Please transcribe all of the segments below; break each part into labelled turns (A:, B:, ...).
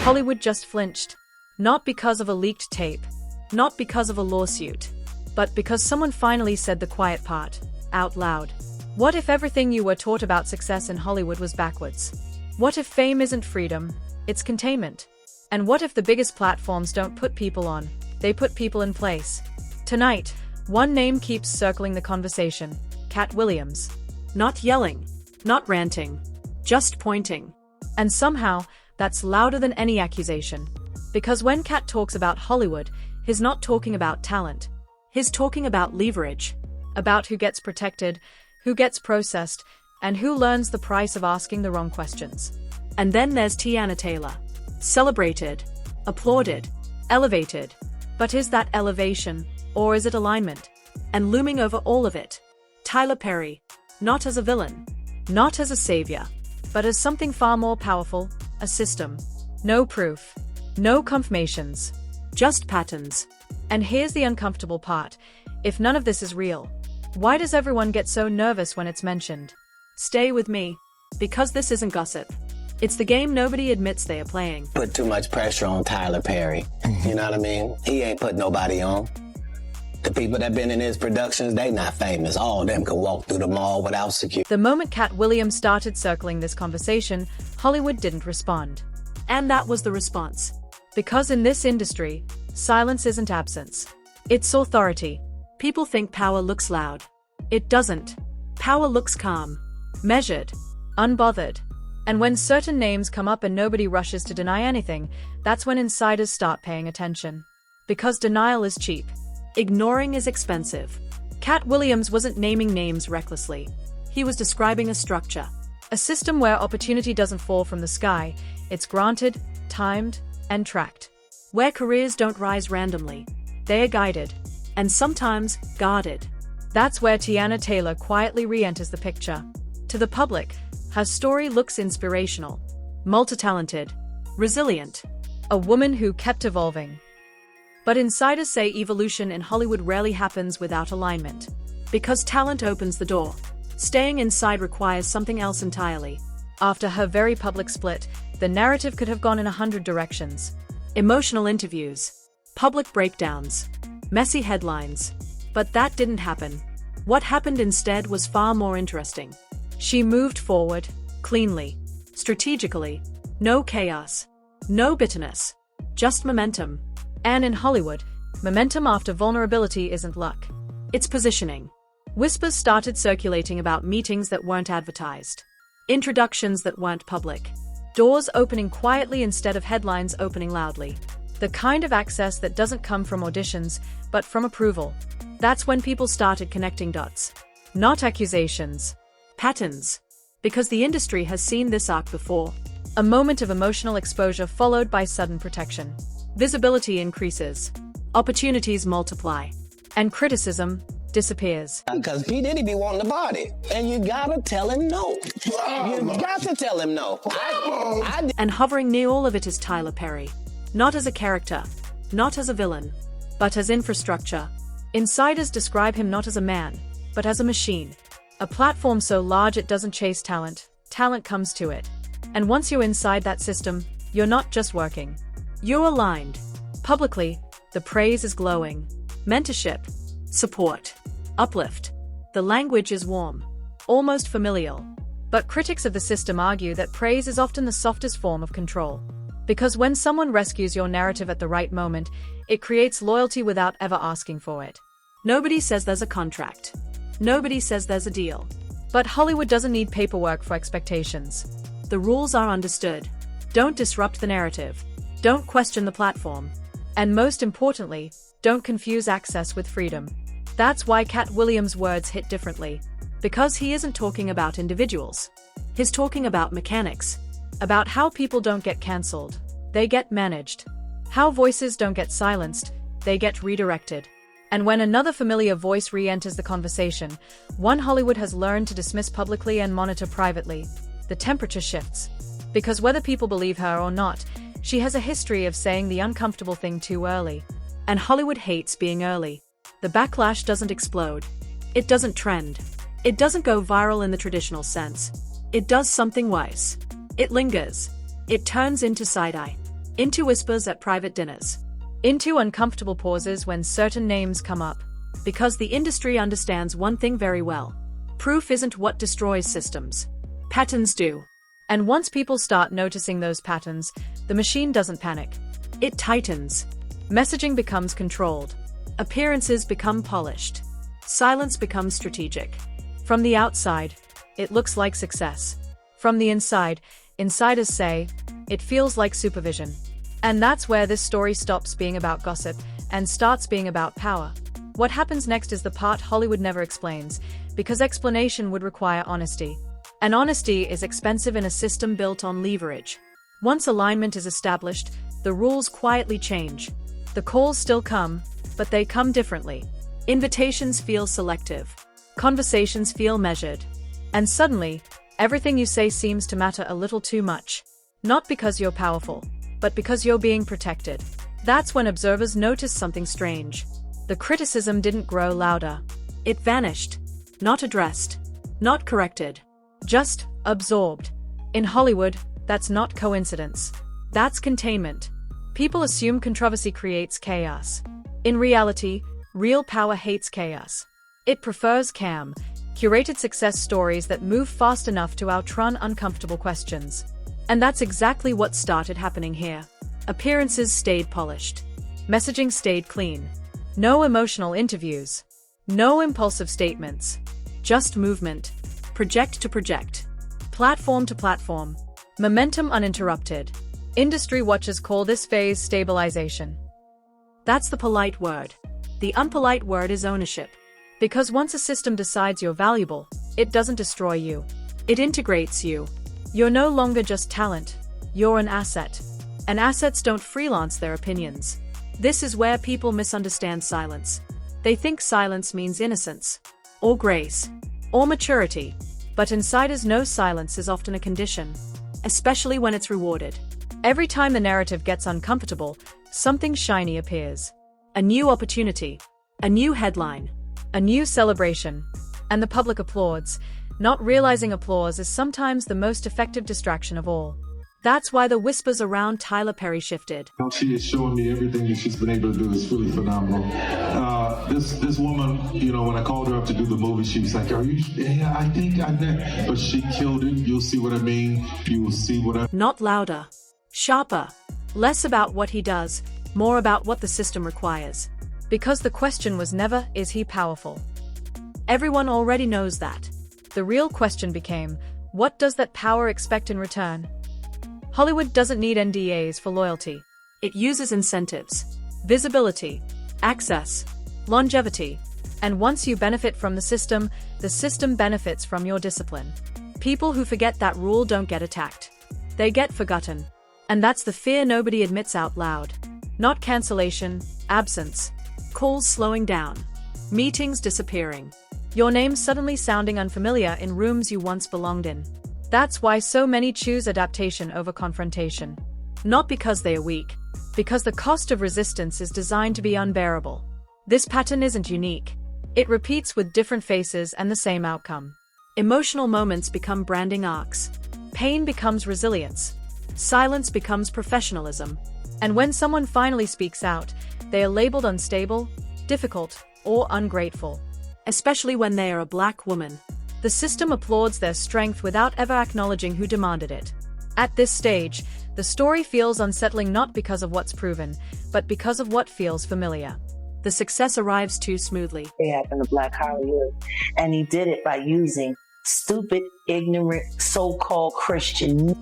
A: Hollywood just flinched. Not because of a leaked tape. Not because of a lawsuit. But because someone finally said the quiet part, out loud. What if everything you were taught about success in Hollywood was backwards? What if fame isn't freedom, it's containment? And what if the biggest platforms don't put people on, they put people in place? Tonight, one name keeps circling the conversation: Katt Williams. Not yelling, not ranting, just pointing. And somehow, that's louder than any accusation. Because when Katt talks about Hollywood, he's not talking about talent. He's talking about leverage. About who gets protected, who gets processed, and who learns the price of asking the wrong questions. And then there's Teyana Taylor. Celebrated, applauded, elevated. But is that elevation, or is it alignment? And looming over all of it, Tyler Perry. Not as a villain, not as a savior, but as something far more powerful, a system. No proof, no confirmations, just patterns. And here's the uncomfortable part: if none of this is real, why does everyone get so nervous when it's mentioned? Stay with me, because this isn't gossip. It's the game nobody admits they are playing.
B: Put too much pressure on Tyler Perry. You know what I mean? He ain't put nobody on. The people that been in his productions, they not famous. All of them could walk through the mall without security.
A: The moment Katt Williams started circling this conversation, Hollywood didn't respond. And that was the response. Because in this industry, silence isn't absence. It's authority. People think power looks loud. It doesn't. Power looks calm, measured, unbothered. And when certain names come up and nobody rushes to deny anything, that's when insiders start paying attention. Because denial is cheap. Ignoring is expensive. Katt Williams wasn't naming names recklessly. He was describing a structure. A system where opportunity doesn't fall from the sky, it's granted, timed, and tracked. Where careers don't rise randomly. They are guided. And sometimes, guarded. That's where Teyana Taylor quietly re-enters the picture. To the public, her story looks inspirational. Multi-talented. Resilient. A woman who kept evolving. But insiders say evolution in Hollywood rarely happens without alignment. Because talent opens the door. Staying inside requires something else entirely. After her very public split, the narrative could have gone in 100 directions. Emotional interviews. Public breakdowns. Messy headlines. But that didn't happen. What happened instead was far more interesting. She moved forward, cleanly, strategically. No chaos. No bitterness. Just momentum. And in Hollywood, momentum after vulnerability isn't luck. It's positioning. Whispers started circulating about meetings that weren't advertised. Introductions that weren't public. Doors opening quietly instead of headlines opening loudly. The kind of access that doesn't come from auditions, but from approval. That's when people started connecting dots. Not accusations. Patterns. Because the industry has seen this arc before. A moment of emotional exposure followed by sudden protection. Visibility increases. Opportunities multiply. And criticism disappears.
B: Because P. Diddy be wanting the body. And you gotta tell him no. You got to tell him no.
A: And hovering near all of it is Tyler Perry. Not as a character. Not as a villain. But as infrastructure. Insiders describe him not as a man, but as a machine. A platform so large it doesn't chase talent. Talent comes to it. And once you're inside that system, you're not just working. You're aligned. Publicly, the praise is glowing. Mentorship, support, uplift. The language is warm, almost familial. But critics of the system argue that praise is often the softest form of control. Because when someone rescues your narrative at the right moment, it creates loyalty without ever asking for it. Nobody says there's a contract. Nobody says there's a deal. But Hollywood doesn't need paperwork for expectations. The rules are understood. Don't disrupt the narrative. Don't question the platform. And most importantly, don't confuse access with freedom. That's why Katt Williams' words hit differently. Because he isn't talking about individuals. He's talking about mechanics. About how people don't get cancelled. They get managed. How voices don't get silenced. They get redirected. And when another familiar voice re-enters the conversation, one Hollywood has learned to dismiss publicly and monitor privately, the temperature shifts. Because whether people believe her or not, she has a history of saying the uncomfortable thing too early. And Hollywood hates being early. The backlash doesn't explode. It doesn't trend. It doesn't go viral in the traditional sense. It does something worse. It lingers. It turns into side-eye. into whispers at private dinners, into uncomfortable pauses when certain names come up. Because the industry understands one thing very well. Proof isn't what destroys systems. Patterns do. And once people start noticing those patterns, the machine doesn't panic. It tightens. Messaging becomes controlled. Appearances become polished. Silence becomes strategic. From the outside, it looks like success. From the inside, insiders say, it feels like supervision. And that's where this story stops being about gossip and starts being about power. What happens next is the part Hollywood never explains, because explanation would require honesty. And honesty is expensive in a system built on leverage. Once alignment is established, the rules quietly change. The calls still come, but they come differently. Invitations feel selective. Conversations feel measured. And suddenly, everything you say seems to matter a little too much. Not because you're powerful, but because you're being protected. That's when observers notice something strange. The criticism didn't grow louder. It vanished. Not addressed. Not corrected. Just absorbed. In Hollywood, that's not coincidence. That's containment. People assume controversy creates chaos. In reality, real power hates chaos. It prefers curated success stories that move fast enough to outrun uncomfortable questions. And that's exactly what started happening here. Appearances stayed polished. Messaging stayed clean. No emotional interviews. No impulsive statements. Just movement. Project to project. Platform to platform. Momentum uninterrupted. Industry watchers call this phase stabilization. That's the polite word. The unpolite word is ownership. Because once a system decides you're valuable, it doesn't destroy you. It integrates you. You're no longer just talent. You're an asset. And assets don't freelance their opinions. This is where people misunderstand silence. They think silence means innocence, or grace, or maturity. But insiders know silence is often a condition, especially when it's rewarded. Every time the narrative gets uncomfortable, something shiny appears. A new opportunity, a new headline, a new celebration. And the public applauds, not realizing applause is sometimes the most effective distraction of all. That's why the whispers around Tyler Perry shifted.
C: She is showing me everything that she's been able to do is really phenomenal. This woman, when I called her up to do the movie, she was like, yeah, I think I know. But she killed it. You'll see what I mean. You will see what I...
A: Not louder. Sharper. Less about what he does, more about what the system requires. Because the question was never, is he powerful? Everyone already knows that. The real question became, what does that power expect in return? Hollywood doesn't need NDAs for loyalty. It uses incentives, visibility, access, longevity. And once you benefit from the system benefits from your discipline. People who forget that rule don't get attacked. They get forgotten. And that's the fear nobody admits out loud. Not cancellation, absence, calls slowing down, meetings disappearing, your name suddenly sounding unfamiliar in rooms you once belonged in. That's why so many choose adaptation over confrontation. Not because they are weak, because the cost of resistance is designed to be unbearable. This pattern isn't unique. It repeats with different faces and the same outcome. Emotional moments become branding arcs. Pain becomes resilience. Silence becomes professionalism. And when someone finally speaks out, they are labeled unstable, difficult, or ungrateful. Especially when they are a Black woman. The system applauds their strength without ever acknowledging who demanded it. At this stage, the story feels unsettling not because of what's proven, but because of what feels familiar. The success arrives too smoothly.
D: It happened to Black Hollywood, and he did it by using stupid, ignorant, so-called Christian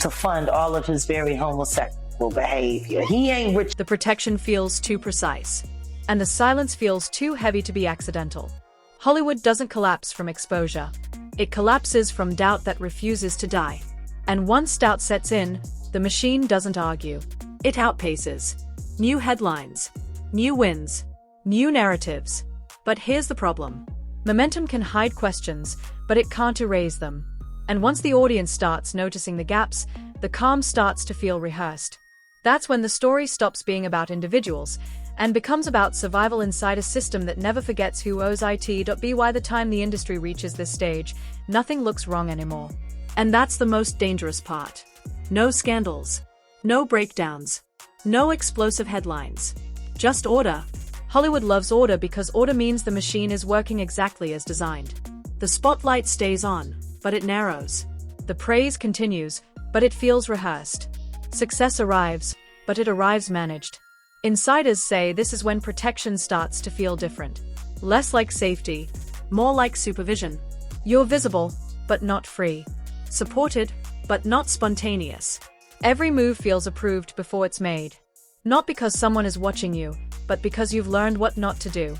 D: to fund all of his very homosexual behavior. He ain't rich.
A: The protection feels too precise, and the silence feels too heavy to be accidental. Hollywood doesn't collapse from exposure. It collapses from doubt that refuses to die. And once doubt sets in, the machine doesn't argue. It outpaces. New headlines, new wins, new narratives. But here's the problem. Momentum can hide questions, but it can't erase them. And once the audience starts noticing the gaps, the calm starts to feel rehearsed. That's when the story stops being about individuals and becomes about survival inside a system that never forgets who owes it. By the time the industry reaches this stage, nothing looks wrong anymore. And that's the most dangerous part. No scandals. No breakdowns. No explosive headlines. Just order. Hollywood loves order because order means the machine is working exactly as designed. The spotlight stays on, but it narrows. The praise continues, but it feels rehearsed. Success arrives, but it arrives managed. Insiders say this is when protection starts to feel different. Less like safety, more like supervision. You're visible, but not free. Supported, but not spontaneous. Every move feels approved before it's made. Not because someone is watching you, but because you've learned what not to do.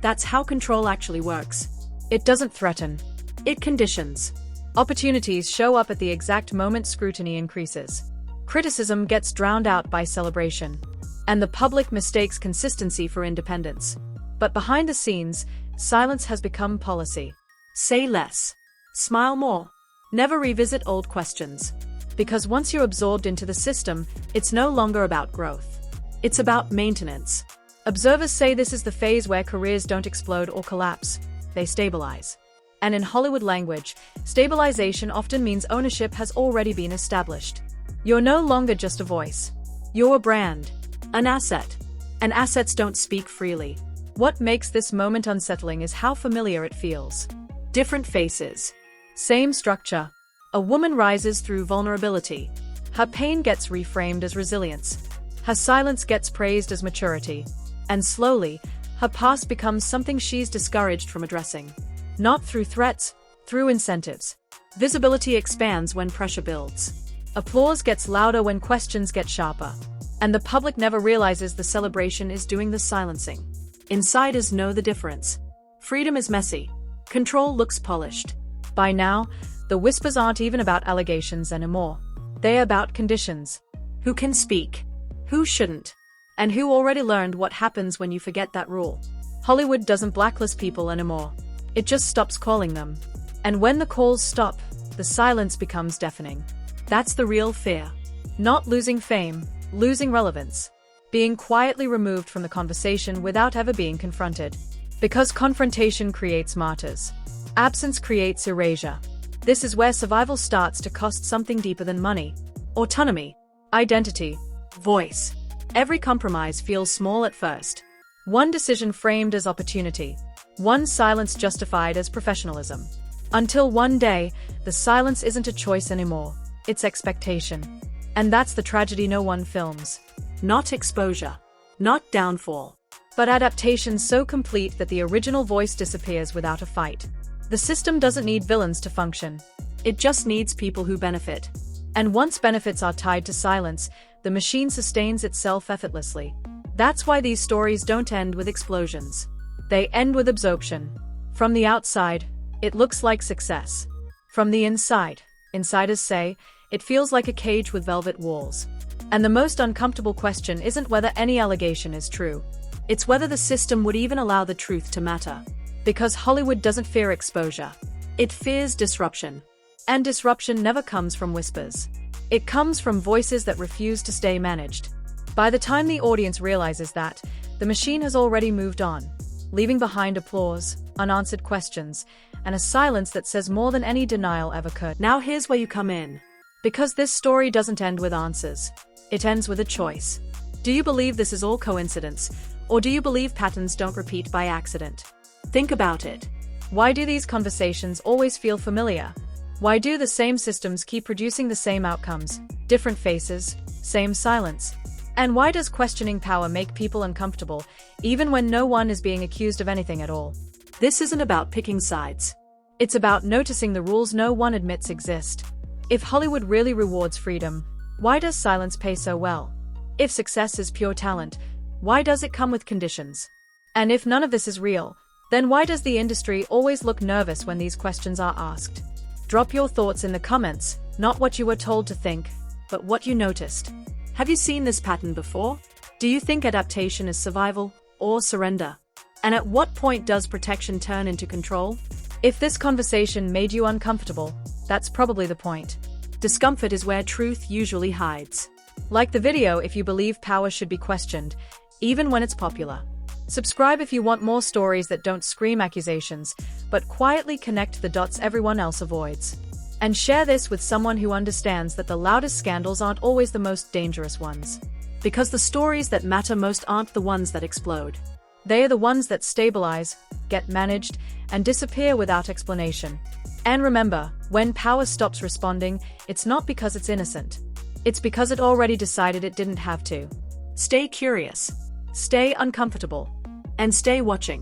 A: That's how control actually works. It doesn't threaten. It conditions. Opportunities show up at the exact moment scrutiny increases. Criticism gets drowned out by celebration. And the public mistakes consistency for independence. But behind the scenes, silence has become policy. Say less. Smile more. Never revisit old questions. Because once you're absorbed into the system, it's no longer about growth. It's about maintenance. Observers say this is the phase where careers don't explode or collapse. They stabilize. And in Hollywood language, stabilization often means ownership has already been established. You're no longer just a voice. You're a brand. An asset. And assets don't speak freely. What makes this moment unsettling is how familiar it feels. Different faces. Same structure. A woman rises through vulnerability. Her pain gets reframed as resilience. Her silence gets praised as maturity. And slowly, her past becomes something she's discouraged from addressing. Not through threats, through incentives. Visibility expands when pressure builds. Applause gets louder when questions get sharper. And the public never realizes the celebration is doing the silencing. Insiders know the difference. Freedom is messy. Control looks polished. By now, the whispers aren't even about allegations anymore. They're about conditions. Who can speak? Who shouldn't? And who already learned what happens when you forget that rule? Hollywood doesn't blacklist people anymore. It just stops calling them. And when the calls stop, the silence becomes deafening. That's the real fear. Not losing fame, losing relevance. Being quietly removed from the conversation without ever being confronted. Because confrontation creates martyrs. Absence creates erasure. This is where survival starts to cost something deeper than money. Autonomy, identity, voice. Every compromise feels small at first. One decision framed as opportunity. One silence justified as professionalism. Until one day, the silence isn't a choice anymore. It's expectation. And that's the tragedy no one films. Not exposure. Not downfall. But adaptation so complete that the original voice disappears without a fight. The system doesn't need villains to function. It just needs people who benefit. And once benefits are tied to silence, the machine sustains itself effortlessly. That's why these stories don't end with explosions. They end with absorption. From the outside, it looks like success. From the inside, insiders say, it feels like a cage with velvet walls. And the most uncomfortable question isn't whether any allegation is true. It's whether the system would even allow the truth to matter. Because Hollywood doesn't fear exposure. It fears disruption. And disruption never comes from whispers. It comes from voices that refuse to stay managed. By the time the audience realizes that, the machine has already moved on, leaving behind applause, unanswered questions, and a silence that says more than any denial ever could. Now here's where you come in. Because this story doesn't end with answers. It ends with a choice. Do you believe this is all coincidence, or do you believe patterns don't repeat by accident? Think about it. Why do these conversations always feel familiar? Why do the same systems keep producing the same outcomes, different faces, same silence? And why does questioning power make people uncomfortable, even when no one is being accused of anything at all? This isn't about picking sides. It's about noticing the rules no one admits exist. If Hollywood really rewards freedom, why does silence pay so well? If success is pure talent, why does it come with conditions? And if none of this is real, then why does the industry always look nervous when these questions are asked? Drop your thoughts in the comments, not what you were told to think, but what you noticed. Have you seen this pattern before? Do you think adaptation is survival or surrender? And at what point does protection turn into control? If this conversation made you uncomfortable, that's probably the point. Discomfort is where truth usually hides. Like the video if you believe power should be questioned, even when it's popular. Subscribe if you want more stories that don't scream accusations, but quietly connect the dots everyone else avoids. And share this with someone who understands that the loudest scandals aren't always the most dangerous ones. Because the stories that matter most aren't the ones that explode. They are the ones that stabilize, get managed, and disappear without explanation. And remember, when power stops responding, it's not because it's innocent. It's because it already decided it didn't have to. Stay curious, stay uncomfortable, and stay watching.